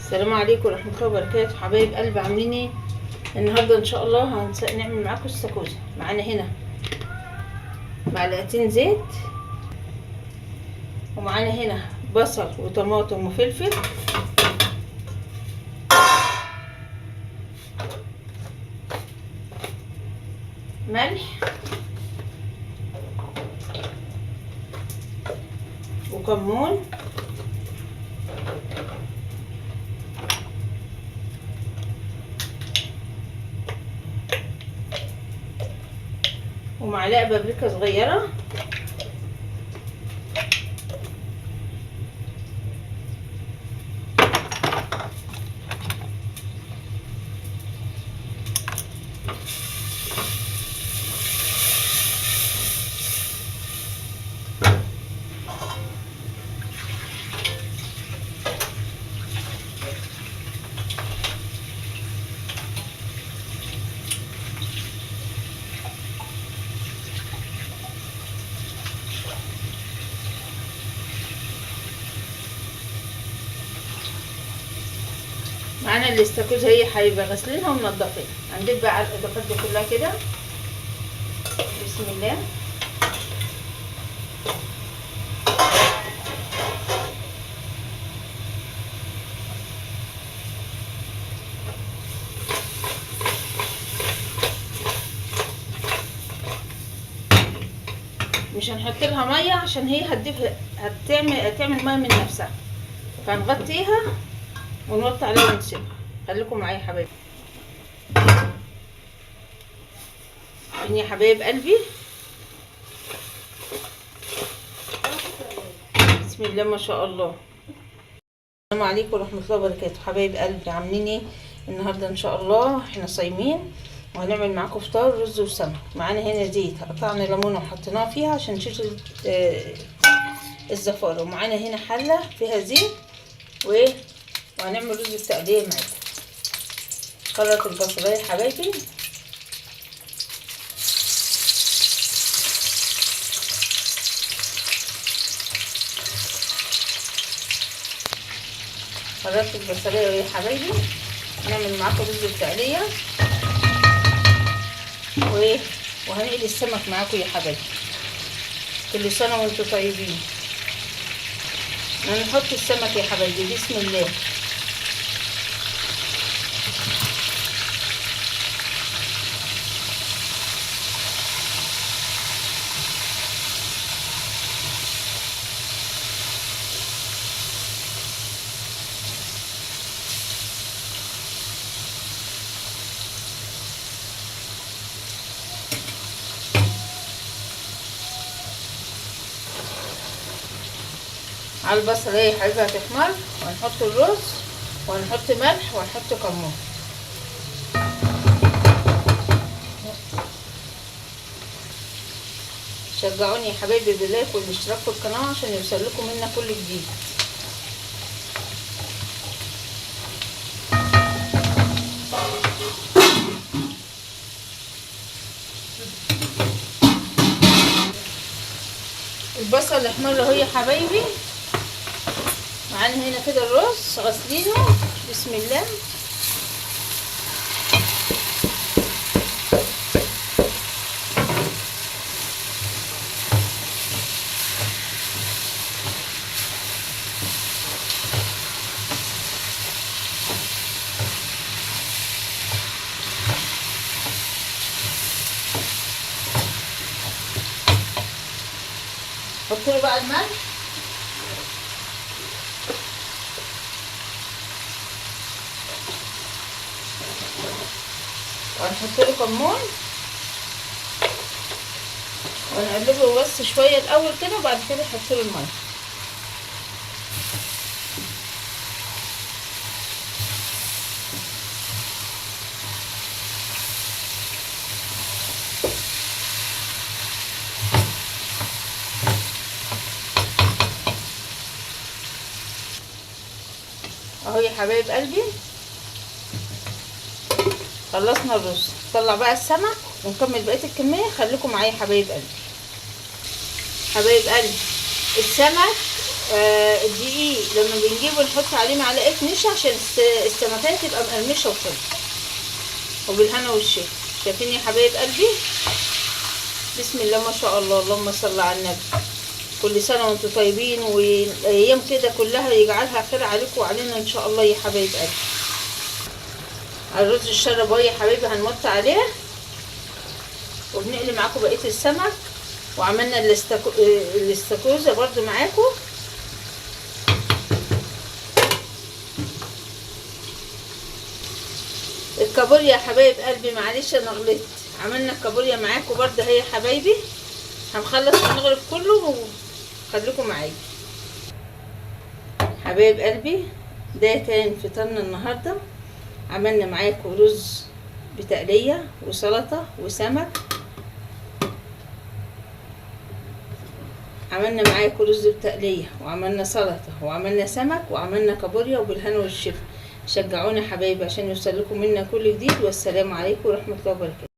السلام عليكم ورحمة الله وبركاته. حبايب قلبي عاملين ايه؟ النهارده ان شاء الله هنعمل معاكم السكوزة. معانا هنا معلقتين زيت، ومعانا هنا بصل وطماطم وفلفل، ملح وكمون ومعلقة بابريكا صغيرة معانا الاستاكوزا. هي هيبقى غسلينها ومنضفينها. هندب بقى على الاضافات دي كلها كده. بسم الله. مش هنحط لها ميه عشان هي هتعمل ميه من نفسها، فهنغطيها ونوطي عليها ونسيبها. خليكم معايا يا حبايبي. يا حبايب قلبي، بسم الله ما شاء الله. السلام عليكم ورحمه الله وبركاته. حبايب قلبي عاملين ايه؟ النهارده ان شاء الله احنا صايمين وهنعمل معاكم فطار رز وسمك. معانا هنا زيت، قطعنا ليمونه وحطيناه فيها عشان نشيل الزفاره، ومعانا هنا حله فيها زيت وهنعمل رز التقليه معاكم. خلط البصلايه يا حبايبي، خلطت البصلايه يا حبايبي. هنعمل معاكم رز التقليه وهنقلي السمك معاكم يا حبايبي. كل سنه وانتم طيبين. هنحط السمك يا حبايبي. بسم الله. على البصله يا حبايبي هتحمر، وهنحط الرز وهنحط ملح وهنحط كمون. شجعوني يا حبايبي باللايك والاشتراك في القناه عشان يوصل لكم منا كل جديد. البصل احمر اهو يا حبايبي. معانا هنا كده الرز غسلينه. بسم الله. حط له بقى الملح وهنحط له كمون ونقلبه بس شويه الاول كده، وبعد كده نحط له الميه. اهو يا حبايب قلبي خلصنا الرز. نطلع بقى السمك ونكمل بقيه الكميه. خليكم معايا يا حبايب قلبي. حبايب قلبي، السمك الدقيق لما بنجيبه نحط عليه معلقه نشا عشان السمكية تبقى مقرمشه وحلوه. وبالهنا والشفا. شايفين يا حبايب قلبي؟ بسم الله ما شاء الله، اللهم صل على النبي. كل سنه وانتم طيبين، والايام كده كلها يجعلها خير عليكم وعلينا ان شاء الله يا حبايب قلبي. الرز الشرب اهو يا حبايبي هنوطي عليه، وبنقلي معاكم بقيه السمك. وعملنا الاستاكوزا برضو معاكم. الكابوريا يا حبايب قلبي، معلش انا غلطت، عملنا الكابوريا معاكم برضو اهي يا حبايبي. هنخلص ونغرف كله وخليكم معايا حبايب قلبي. ده تاني فطرنا النهارده. عملنا معاكم رز بتقليه وسلطه وسمك. عملنا معاكم رز بتقليه وعملنا سلطه وعملنا سمك وعملنا كابوريا، وبالهنا والشفا. شجعونا حبايبي عشان يوصل لكم منا كل جديد. والسلام عليكم ورحمه الله وبركاته.